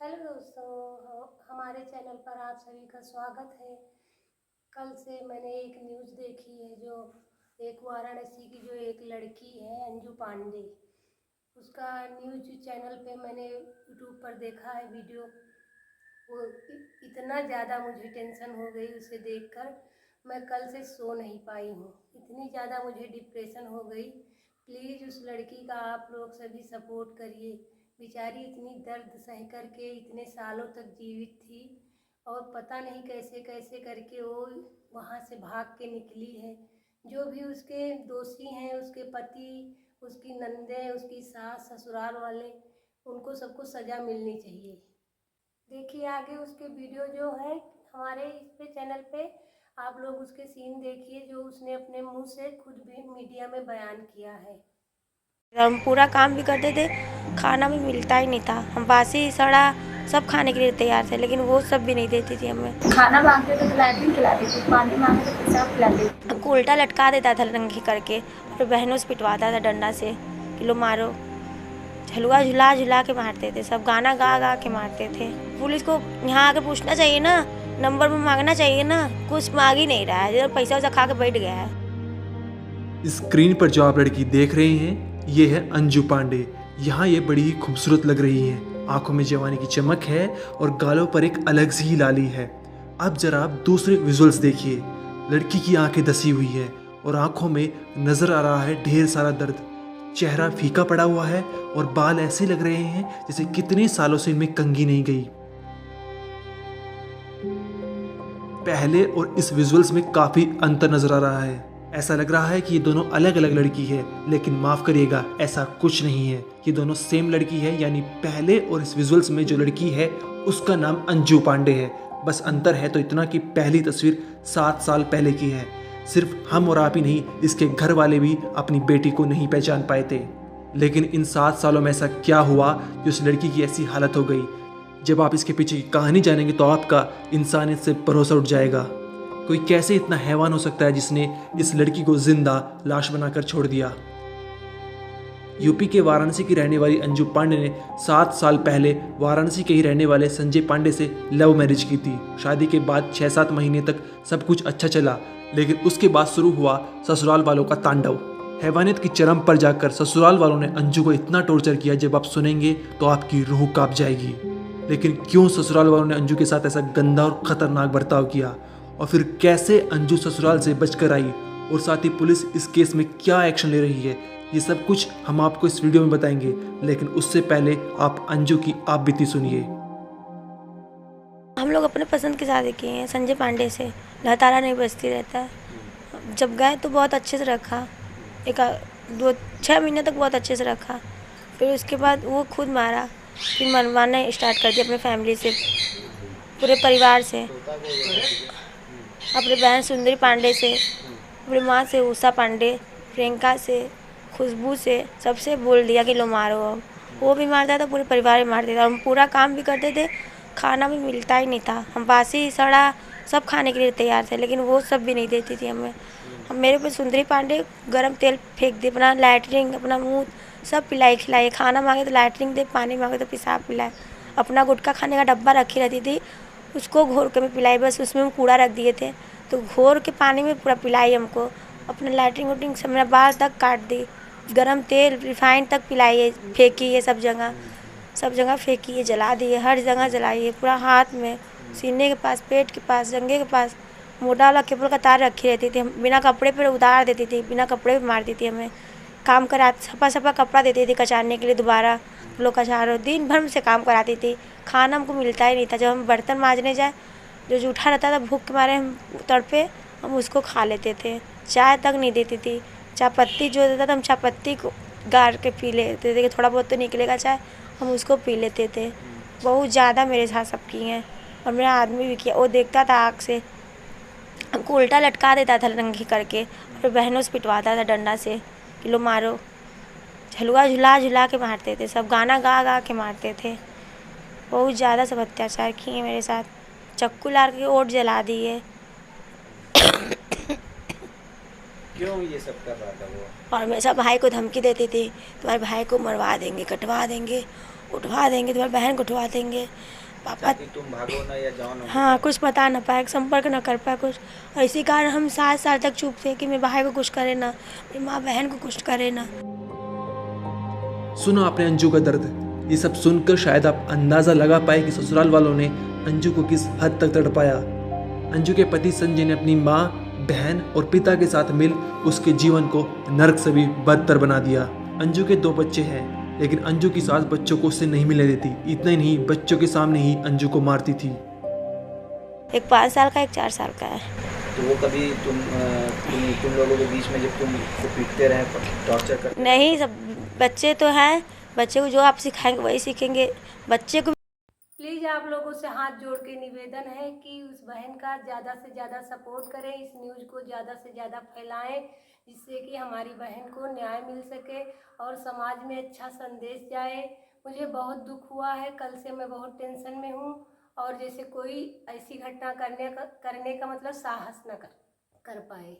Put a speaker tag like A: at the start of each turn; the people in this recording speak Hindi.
A: हेलो दोस्तों, हमारे चैनल पर आप सभी का स्वागत है। कल से मैंने एक न्यूज़ देखी है जो एक वाराणसी की जो एक लड़की है अंजू पांडे, उसका न्यूज़ चैनल पे मैंने यूट्यूब पर देखा है वीडियो। वो इतना ज़्यादा मुझे टेंशन हो गई उसे देखकर, मैं कल से सो नहीं पाई हूँ। इतनी ज़्यादा मुझे डिप्रेशन हो गई। प्लीज़ उस लड़की का आप लोग सभी सपोर्ट करिए। बेचारी इतनी दर्द सह करके इतने सालों तक जीवित थी और पता नहीं कैसे कैसे करके वो वहाँ से भाग के निकली है। जो भी उसके दोषी हैं, उसके पति, उसकी नंदें, उसकी सास, ससुराल वाले, उनको सबको सज़ा मिलनी चाहिए। देखिए आगे उसके वीडियो जो है हमारे इस पे चैनल पे, आप लोग उसके सीन देखिए जो उसने अपने मुंह से खुद भी मीडिया में बयान किया है।
B: हम पूरा काम भी करते थे, खाना भी मिलता ही नहीं था। हम बासी सड़ा सब खाने के लिए तैयार थे, लेकिन वो सब भी नहीं देती थी हमें।
C: खाना मांगते तो खिलाती थी, पानी मांगते तो पेशाब खिलाती थी।
B: हमको उल्टा लटका देता था नंगी करके, और बहनों से पिटवाता था डंडा से कि लो मारो। झलुआ झुला झुला के मारते थे, सब गाना गा गा के मारते थे। पुलिस को यहाँ आकर पूछना चाहिए ना, नंबर में मांगना चाहिए ना, कुछ मांग ही नहीं रहा है, पैसा वैसा खा के बैठ गया है।
D: स्क्रीन पर जो आप लड़की देख रहे हैं ये है अंजू पांडे। यहाँ ये बड़ी ही खूबसूरत लग रही है, आंखों में जवानी की चमक है और गालों पर एक अलग सी ही लाली है। अब जरा आप दूसरे विजुअल्स देखिए। लड़की की आंखें धसी हुई है और आंखों में नजर आ रहा है ढेर सारा दर्द। चेहरा फीका पड़ा हुआ है और बाल ऐसे लग रहे हैं जैसे कितने सालों से इनमें कंघी नहीं गई। पहले और इस विजुअल्स में काफी अंतर नजर आ रहा है। ऐसा लग रहा है कि ये दोनों अलग अलग लड़की है, लेकिन माफ करिएगा ऐसा कुछ नहीं है। ये दोनों सेम लड़की है, यानी पहले और इस विजुअल्स में जो लड़की है उसका नाम अंजू पांडे है। बस अंतर है तो इतना कि पहली तस्वीर 7 साल पहले की है। सिर्फ हम और आप ही नहीं, इसके घर वाले भी अपनी बेटी को नहीं पहचान पाए थे। लेकिन इन 7 सालों में ऐसा क्या हुआ कि उस लड़की की ऐसी हालत हो गई? जब आप इसके पीछे की कहानी जानेंगे तो आपका इंसानियत से भरोसा उठ जाएगा। कोई कैसे इतना हैवान हो सकता है जिसने इस लड़की को जिंदा लाश बनाकर छोड़ दिया। यूपी के वाराणसी की रहने वाली अंजू पांडे ने 7 साल पहले वाराणसी के ही रहने वाले संजय पांडे से लव मैरिज की थी। शादी के बाद 6-7 महीने तक सब कुछ अच्छा चला, लेकिन उसके बाद शुरू हुआ ससुराल वालों का तांडव। हैवानियत की चरम पर जाकर ससुराल वालों ने अंजू को इतना टॉर्चर किया, जब आप सुनेंगे तो आपकी रूह कांप जाएगी। लेकिन क्यों ससुराल वालों ने अंजू के साथ ऐसा गंदा और खतरनाक बर्ताव किया, और फिर कैसे अंजू ससुराल से बचकर आई, और साथ ही पुलिस इस केस में क्या एक्शन ले रही है, ये सब कुछ हम आपको इस वीडियो में बताएंगे। लेकिन उससे पहले आप अंजू की आप बीती सुनिए।
B: हम लोग अपने पसंद की शादी किए हैं संजय पांडे से। लहतारा नहीं बजती रहता। जब गए तो बहुत अच्छे से रखा, 6 महीने तक बहुत अच्छे से रखा। फिर उसके बाद वो खुद मारा, फिर मनवाना स्टार्ट कर दिया अपने फैमिली से, पूरे परिवार से, अपने बहन सुंदरी पांडे से, अपनी माँ से उषा पांडे, प्रियंका से, खुशबू से, सबसे बोल दिया कि लो मारो। अब वो भी मारता था, पूरे परिवार भी मारते थे। हम पूरा काम भी करते थे, खाना भी मिलता ही नहीं था। हम बासी सड़ा सब खाने के लिए तैयार थे, लेकिन वो सब भी नहीं देती थी हमें। मेरे पे सुंदरी पांडे गरम तेल फेंक दे, अपना लैटरिन, अपना मुँह सब पिलाई खिलाई। खाना मांगे तो लैटरिन दे, पानी मांगे तो पेशाब पिलाए। अपना गुटखा खाने का डब्बा रखी रहती थी, उसको घोर के मैं पिलाई। बस उसमें हम कूड़ा रख दिए थे तो घोर के पानी में पूरा पिलाई हमको। अपने लैटरिन वैटरिन सब मेरा बाल तक काट दी, गरम तेल रिफाइंड तक पिलाई है, फेंकी है सब जगह फेंकी है, जला दिए, हर जगह जलाई है। पूरा हाथ में, सीने के पास, पेट के पास, जंघे के पास मोटा वाला केबल का तार रखी रहती थी। बिना कपड़े पर उतार देती थी, बिना कपड़े पर मारती थी हमें। काम करा, सफा कपड़ा देती थी कचारने के लिए, दोबारा लोग कचारो। दिन भर से काम कराती थी, खाना हमको मिलता ही नहीं था। जब हम बर्तन मांजने जाए, जो जूठा रहता था, भूख के मारे हम तड़पे, हम उसको खा लेते थे। चाय तक नहीं देती थी। चाय पत्ती जो देता था, हम चाय पत्ती को गार के पी लेते थे कि थोड़ा बहुत तो निकलेगा चाय, हम उसको पी लेते थे। बहुत ज़्यादा मेरे साथ सब की हैं, और मेरा आदमी भी किया। वो देखता था आँख से, हमको उल्टा लटका देता था नंगी करके, और बहनों से पिटवाता था डंडा से कि लो मारो। झलुआ झुला झुला के मारते थे, सब गाना गा गा के मारते थे। बहुत ज़्यादा सब अत्याचार किए मेरे साथ। चक्कू लार के ओट जला दिए।
E: क्यों ये सब कर रहा था वो?
B: और हमेशा भाई को धमकी देती थी, तुम्हारे भाई को मरवा देंगे, कटवा देंगे। उठवा देंगे, तुम्हारी बहन को उठवा देंगे। पापा
E: ताकि तुम भागो ना या जाओ ना।
B: हाँ कुछ बता ना पाए, संपर्क ना कर पाए कुछ। और इसी कारण हम 7 साल तक चुप थे कि मेरे भाई को कुछ करे ना, मेरी माँ बहन को कुछ करे ना।
D: सुना आपने अंजू का दर्द। ये सब सुनकर शायद आप अंदाज़ा लगा पाए कि ससुराल वालों ने अंजू को किस हद तक तड़पाया। अंजू के पति संजय ने अपनी माँ, बहन और पिता के साथ मिल उसके जीवन को नर्क से भी बदतर बना दिया। अंजू के 2 बच्चे हैं, लेकिन अंजू की सास बच्चों को उससे नहीं मिलने देती। इतना ही नहीं, बच्चों के सामने ही अंजू को मारती थी।
B: एक 5 साल का, एक 4 साल का है।
E: तो वो कभी तुम लोगों के बीच में जब तुम को पीटते रहे, टॉर्चर करते रहे?
B: नहीं, सब बच्चे तो हैं, बच्चे को जो आप सिखाएंगे वही सीखेंगे। बच्चे को
A: प्लीज़ आप लोगों से हाथ जोड़ के निवेदन है कि उस बहन का ज़्यादा से ज़्यादा सपोर्ट करें, इस न्यूज़ को ज़्यादा से ज़्यादा फैलाएं, जिससे कि हमारी बहन को न्याय मिल सके और समाज में अच्छा संदेश जाए। मुझे बहुत दुख हुआ है, कल से मैं बहुत टेंशन में हूँ और जैसे कोई ऐसी घटना करने का मतलब साहस न कर पाए।